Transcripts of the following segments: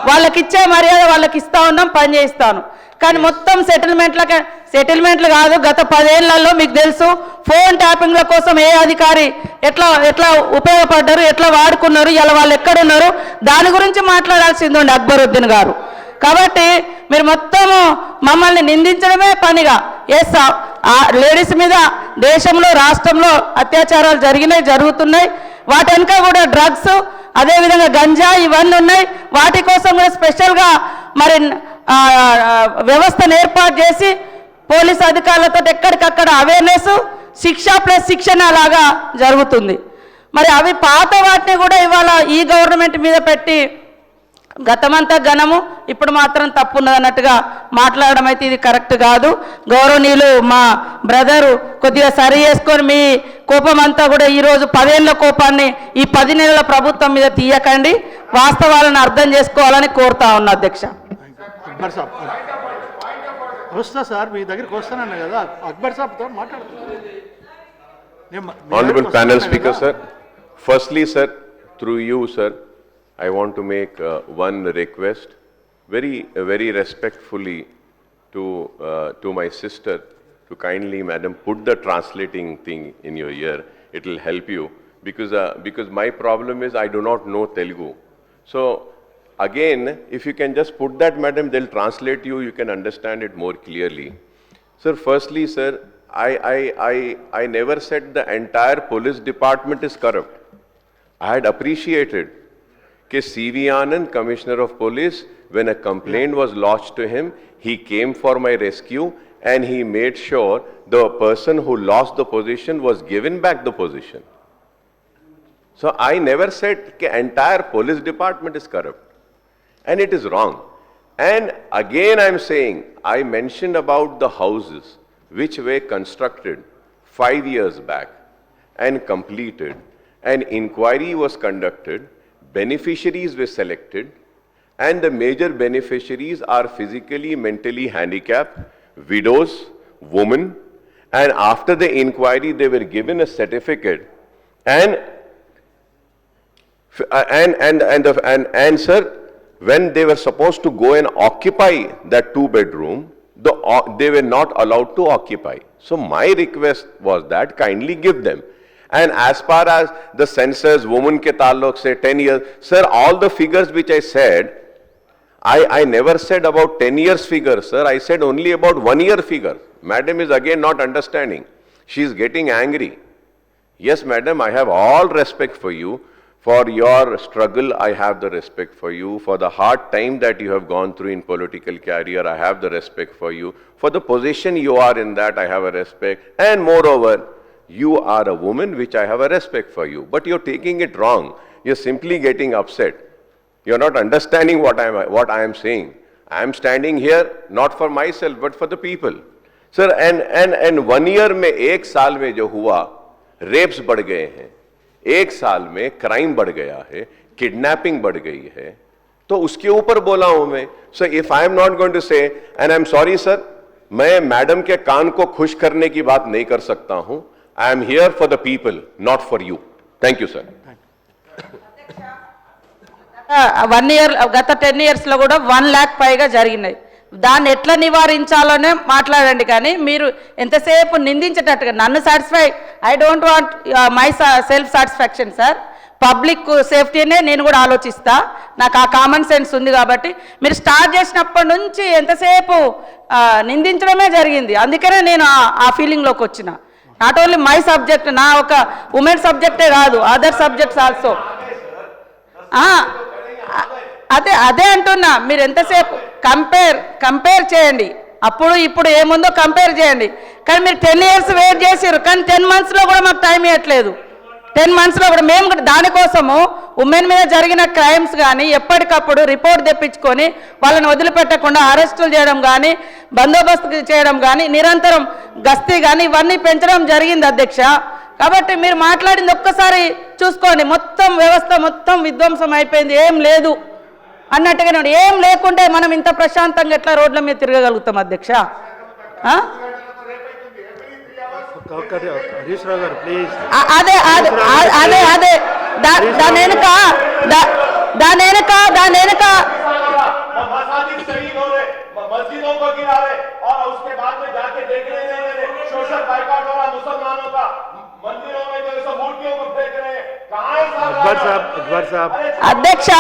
వాళ్ళకి ఇచ్చే మర్యాద వాళ్ళకి ఇస్తా ఉన్నాం, పని చేయిస్తాను. కానీ మొత్తం సెటిల్మెంట్లు కాదు. గత 10 ఏళ్లలో మీకు తెలుసు ఫోన్ ట్యాపింగ్ల కోసం ఏ అధికారి ఎట్లా ఉపయోగపడ్డారు, ఎట్లా వాడుకున్నారు, ఇలా వాళ్ళు ఎక్కడున్నారు, దాని గురించి మాట్లాడాల్సింది ఉండే అక్బరుద్దీన్ గారు. కాబట్టి మీరు మొత్తము మమ్మల్ని నిందించడమే పనిగా, ఎస్ లేడీస్ మీద దేశంలో రాష్ట్రంలో అత్యాచారాలు జరుగుతున్నాయి. వాటి వెనుక కూడా డ్రగ్స్, అదేవిధంగా గంజా ఇవన్నీ ఉన్నాయి. వాటి కోసం కూడా స్పెషల్గా మరి వ్యవస్థను ఏర్పాటు చేసి పోలీస్ అధికారులతో ఎక్కడికక్కడ అవేర్నెస్, శిక్ష ప్లస్ శిక్షణ లాగా జరుగుతుంది. మరి అవి పాత వాటిని కూడా ఇవాళ ఈ గవర్నమెంట్ మీద పెట్టి గతమంతా ఘనము, ఇప్పుడు మాత్రం తప్పు ఉన్నదన్నట్టుగా మాట్లాడడం అయితే ఇది కరెక్ట్ కాదు. గౌరవనీయులు మా బ్రదరు కొద్దిగా సరి చేసుకొని మీ కోపం అంతా కూడా ఈరోజు 10 ఏళ్ల కోపాన్ని ఈ 10 నెలల ప్రభుత్వం మీద తీయకండి, వాస్తవాలను అర్థం చేసుకోవాలని కోరుతా ఉన్నా అధ్యక్ష. అక్బర్ సాబ్ వస్తా సార్, మీ దగ్గరికి వస్తానన్నా కదా, అక్బర్ సాబ్తో మాట్లాడుతున్నా. Honorable panel speaker, sir. Firstly, sir, through you, sir, I want to make one request, very respectfully to my sister, to kindly, madam, put the translating thing in your ear. It will help you because my problem is I do not know Telugu. So again, if you can just put that, madam, they'll translate you can understand it more clearly. Sir, firstly, sir, I never said the entire police department is corrupt. I had appreciated that C.V. Anand, Commissioner of Police, when a complaint was lodged to him, he came for my rescue and he made sure the person who lost the position was given back the position. So I never said that entire police department is corrupt. And it is wrong. And again I am saying, I mentioned about the houses which were constructed 5 years back and completed. An inquiry was conducted, beneficiaries were selected, and the major beneficiaries are physically, mentally handicapped, widows, women, and after the inquiry they were given a certificate and sir, when they were supposed to go and occupy that 2-bedroom, they were not allowed to occupy. So my request was that kindly give them. And as far as the census, women ke taluk say 10 years, sir, all the figures which I said, I never said about 10 years figure, sir. I said only about 1 year figure. Madam is again not understanding. She is getting angry. Yes, madam, I have all respect for you. For your struggle, I have the respect for you. For the hard time that you have gone through in political career, I have the respect for you. For the position you are in that, I have a respect. And moreover, you are a woman, which I have a respect for you. But you're taking it wrong. You're simply getting upset. You're not understanding what I am saying. I am standing here not for myself, but for the people. Sir, and 1 year में 1 साल में जो हुआ, wraps बढ़ गए हैं, 1 साल में क्राइम बढ़ गया है, किडनैपिंग बढ़ गई है, तो उसके ऊपर बोला हूं मैं. So if I am not going to say, and I'm sorry sir, मैं मैडम के कान को खुश करने की बात नहीं कर सकता हूं. I am here for the people, not for you. Thank you, sir. గత 10 years లో కూడా 1 lakh పైగా జరిగినాయి. దాన్ని ఎట్లా నివారించాలోనే మాట్లాడండి. కానీ మీరు ఎంతసేపు నిందించేటట్టుగా నన్ను satisfy, I don't want myself satisfaction sir. Public సేఫ్టీనే నేను కూడా ఆలోచిస్తా, నాకు ఆ కామన్ సెన్స్ ఉంది. కాబట్టి మీరు స్టార్ట్ చేసినప్పటి నుంచి ఎంతసేపు నిందించడమే జరిగింది. అందుకనే నేను ఆ ఫీలింగ్లోకి వచ్చిన. నాట్ ఓన్లీ మై సబ్జెక్ట్, నా ఒక ఉమెన్ సబ్జెక్టే కాదు, అదర్ సబ్జెక్ట్స్ ఆల్సో. అదే అంటున్నా, మీరు ఎంతసేపు కంపేర్ చేయండి. అప్పుడు ఇప్పుడు ఏముందో కంపేర్ చేయండి. కానీ మీరు 10 years వెయిట్ చేసారు, కానీ 10 monthsలో కూడా మాకు టైం ఇవ్వట్లేదు. 10 monthsలో కూడా మేము కూడా దానికోసము ఉమెన్ మీద జరిగిన క్రైమ్స్ కానీ ఎప్పటికప్పుడు రిపోర్ట్ తెప్పించుకొని వాళ్ళని వదిలిపెట్టకుండా అరెస్టులు చేయడం కానీ, బందోబస్తు చేయడం కానీ, నిరంతరం గస్తీ కానీ ఇవన్నీ పెంచడం జరిగింది అధ్యక్ష. కాబట్టి మీరు మాట్లాడింది ఒక్కసారి చూసుకోండి. మొత్తం వ్యవస్థ మొత్తం విధ్వంసం అయిపోయింది, ఏం లేదు అన్నట్టుగా. ఏం లేకుంటే మనం ఇంత ప్రశాంతంగా ఎట్లా రోడ్ల మీద తిరగగలుగుతాం అధ్యక్ష? అదే దాని వెనుక अकबर साहब అధ్యక్ష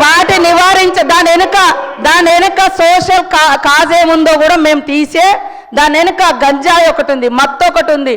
వాటి నివారించ దాని వెనుక సోషల్ కాజ్ ఏముందో కూడా మేము తీసే దాని వెనుక గంజాయి ఒకటి ఉంది, మత్తు ఒకటి ఉంది.